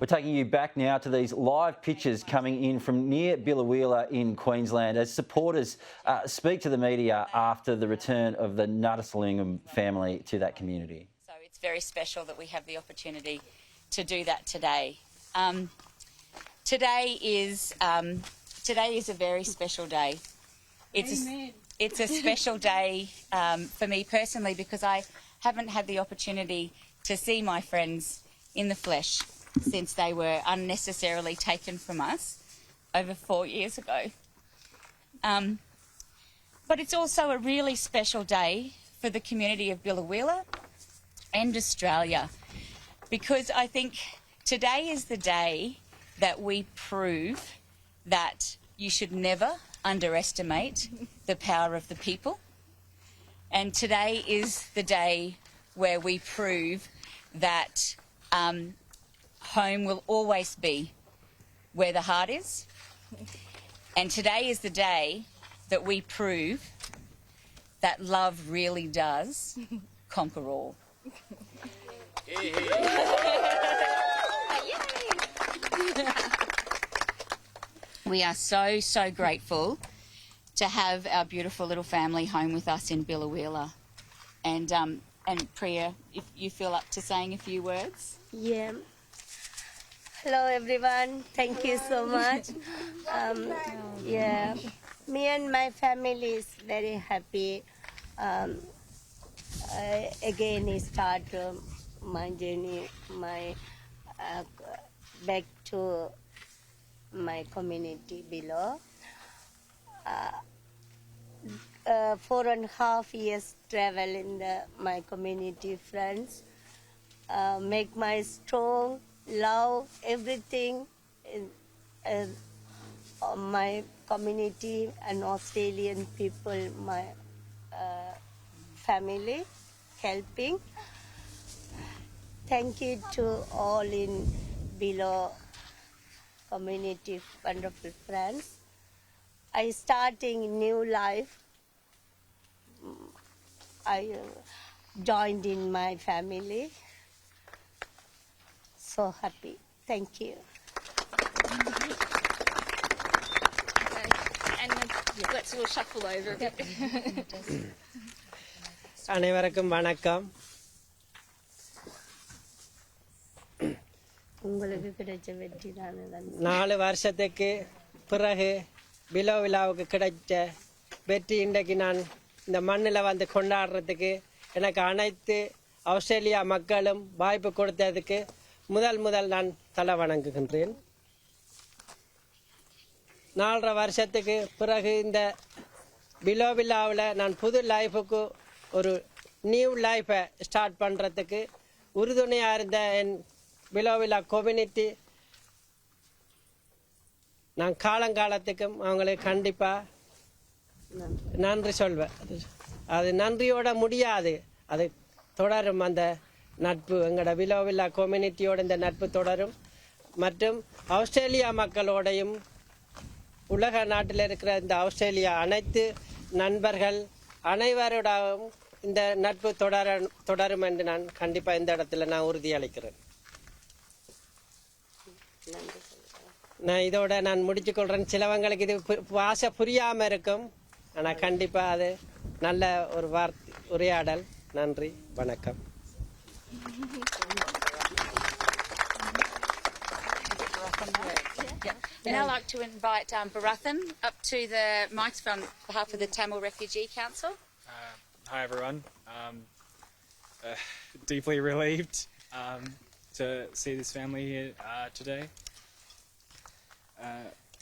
We're taking you back now to these live pictures coming in from near Biloela in Queensland as supporters speak to the media after the return of the Nuttasalingam family to that community. So it's very special that we have the opportunity to do that today. Today is a very special day. It's a special day for me personally because I haven't had the opportunity to see my friends in the flesh since they were unnecessarily taken from us over 4 years ago. But it's also a really special day for the community of Biloela and Australia because I think today is the day that we prove that you should never underestimate the power of the people. And today is the day where we prove that home will always be where the heart is. And today is the day that we prove that love really does conquer all. We are so grateful to have our beautiful little family home with us in Biloela. And Priya, if you feel up to saying a few words. Yeah. Hello everyone, thank you so much. Yeah, me and my family is very happy. Again, start my journey, back to my community below. 4.5 years travel in my community friends. Make my strong, love everything in my community and Australian people, my family, helping. Thank you to all in below community, wonderful friends. I starting new life. I joined in my family. So happy. Thank you. And let's all shuffle over a bit. அனைவருக்கும் வணக்கம். உங்களுக்கு கிடைச்ச வெற்றி தான். 4 வருஷத்துக்கு பிறகு பிலோவிலாவுக்கு கிடைச்ச வெற்றி இன்றைக்கு நான் இந்த மண்ணில் வந்து கொண்டாடுறதுக்கு எனக்கு அனைத்து ஆஸ்திரேலியா மக்களும் வாய்ப்பு கொடுத்ததுக்கு முதல் நான் தலை வணங்குகின்றேன். 4.5 வருஷத்துக்கு பிறகு இந்த பிலோவிலாவில் நான் புது லைஃபுக்கு ஒரு நியூ லைஃபை ஸ்டார்ட் பண்ணுறதுக்கு உறுதுணையாக இருந்த என் பிலோவிலா கம்யூனிட்டி நான் காலங்காலத்துக்கும் அவங்களுக்கு கண்டிப்பாக நன்றி சொல்வேன். அது நன்றியோட முடியாது, அது தொடரும். அந்த நட்பு எங்களோட பிலோவிலா கம்யூனிட்டியோட இந்த நட்பு தொடரும். மற்றும் ஆஸ்திரேலியா மக்களோடையும் உலக நாட்டில் இருக்கிற இந்த ஆஸ்திரேலியா அனைத்து நண்பர்கள் அனைவரோடும் இந்த நட்பு தொடரும் என்று நான் கண்டிப்பாக இந்த இடத்துல நான் உறுதியளிக்கிறேன். நான் இதோட நான் முடிச்சு கொள்றேன். சிலவங்களுக்கு இது பாஷை புரியாமல் இருக்கும், ஆனால் கண்டிப்பாக அது நல்ல ஒரு உரையாடல். நன்றி, வணக்கம். And I'd like to invite Barathan up to the microphone on behalf of the Tamil Refugee Council. Hi everyone. Deeply relieved to see this family here today.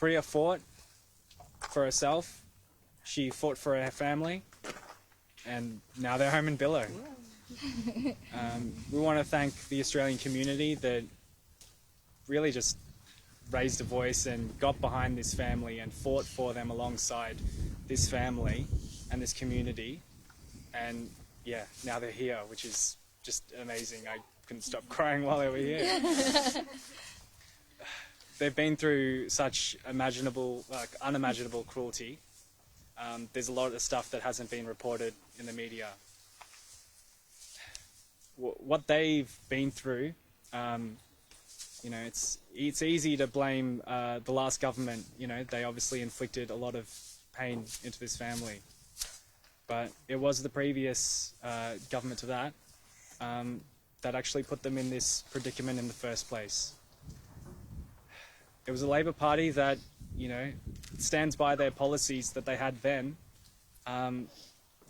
Priya fought for herself. She fought for her family, and now they're home in Billow. We want to thank the Australian community that really just raised a voice and got behind this family and fought for them alongside this family and this community. And yeah, now they're here, which is just amazing. I couldn't stop crying while they were here. They've been through such unimaginable cruelty. There's a lot of stuff that hasn't been reported in the media. What they've been through You know, it's easy to blame the last government. You know, they obviously inflicted a lot of pain into this family, but it was the previous government to that that actually put them in this predicament in the first place. It was a Labor Party that, you know, stands by their policies that they had then.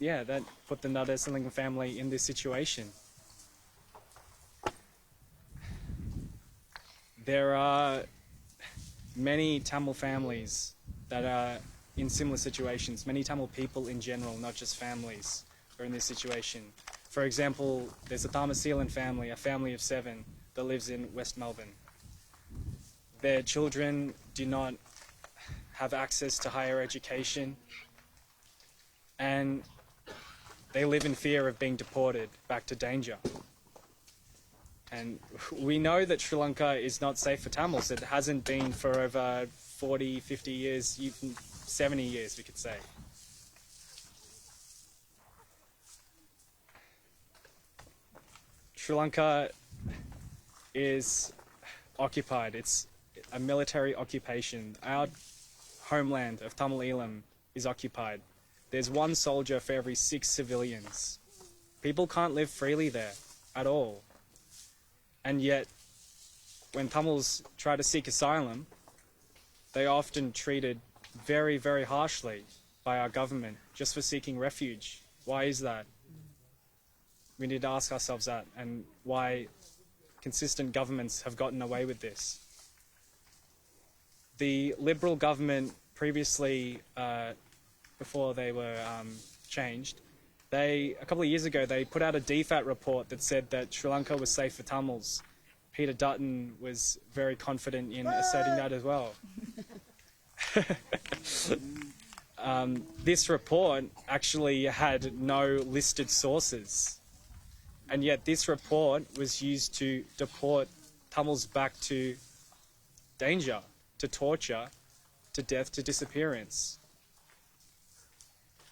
Yeah, that put the Nutterslingam family in this situation. There are many Tamil families that are in similar situations, many Tamil people in general, not just families, are in this situation. For example, there's a Thamasilan family, a family of 7, that lives in West Melbourne. Their children do not have access to higher education, and they live in fear of being deported back to danger. And we know that Sri Lanka is not safe for Tamils. It hasn't been for over 40, 50 years, even 70 years, we could say. Sri Lanka is occupied. It's a military occupation. Our homeland of Tamil Eelam is occupied. There's 1 soldier for every 6 civilians. People can't live freely there at all. And yet, when Tamils try to seek asylum, they are often treated very, very harshly by our government just for seeking refuge. Why is that? We need to ask ourselves that, and why consistent governments have gotten away with this. The Liberal government previously, before they were changed, a couple of years ago, they put out a DFAT report that said that Sri Lanka was safe for Tamils. Peter Dutton was very confident in asserting that as well. This report actually had no listed sources. And yet this report was used to deport Tamils back to danger, to torture, to death, to disappearance.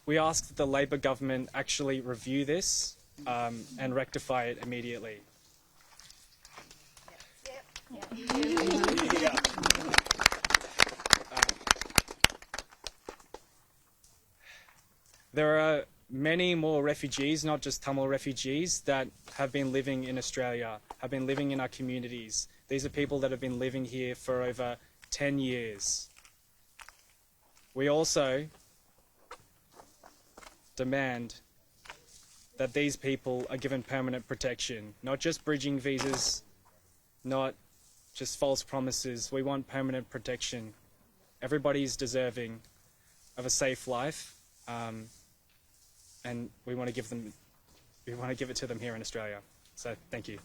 We ask that the Labor government actually review this and rectify it immediately. There are many more refugees, not just Tamil refugees, that have been living in Australia, have been living in our communities. These are people that have been living here for over 10 years. We also demand that these people are given permanent protection, not just bridging visas, not just false promises. We want permanent protection. Everybody is deserving of a safe life, and we want to give it to them here in Australia. So thank you.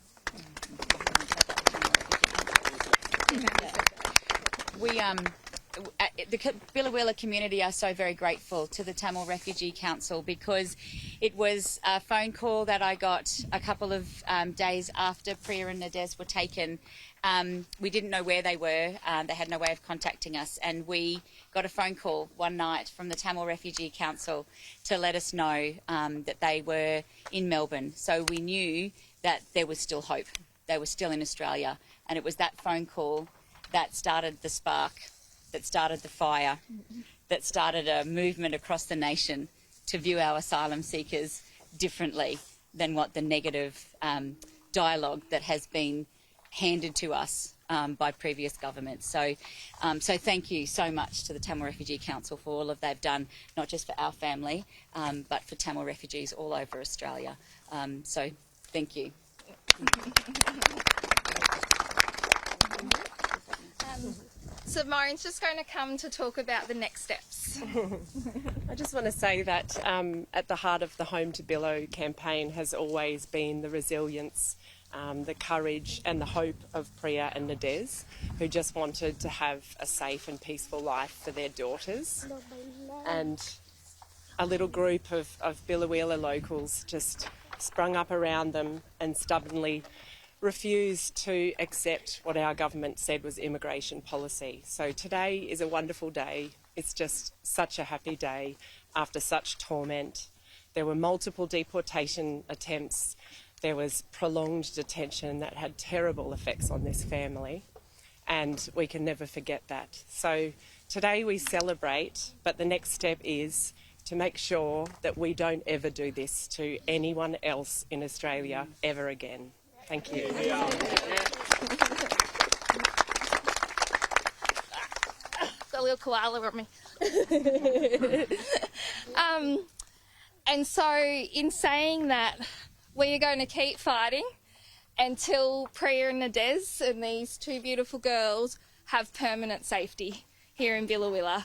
The Biloela community are so very grateful to the Tamil Refugee Council, because it was a phone call that I got a couple of days after Priya and Nadez were taken. We didn't know where they were. They had no way of contacting us, and we got a phone call one night from the Tamil Refugee Council to let us know that they were in Melbourne. So we knew that there was still hope. They were still in Australia, and it was that phone call that started the spark, that started the fire, that started a movement across the nation to view our asylum seekers differently than what the negative dialogue that has been handed to us by previous governments. So thank you so much to the Tamil Refugee Council for all of they've done, not just for our family, but for Tamil refugees all over Australia. So thank you. So Maureen's just going to come to talk about the next steps. I just want to say that at the heart of the Home to Billow campaign has always been the resilience, the courage and the hope of Priya and Nadez, who just wanted to have a safe and peaceful life for their daughters. And a little group of Biloela locals just sprung up around them and stubbornly refused to accept what our government said was immigration policy. So today is a wonderful day. It's just such a happy day after such torment. There were multiple deportation attempts there was prolonged detention that had terrible effects on this family, and we can never forget that. So today we celebrate, but the next step is to make sure that we don't ever do this to anyone else in Australia ever again. Thank you. Got a little koala with me. And so in saying that, we are going to keep fighting until Priya and Nadez and these two beautiful girls have permanent safety here in Biloela.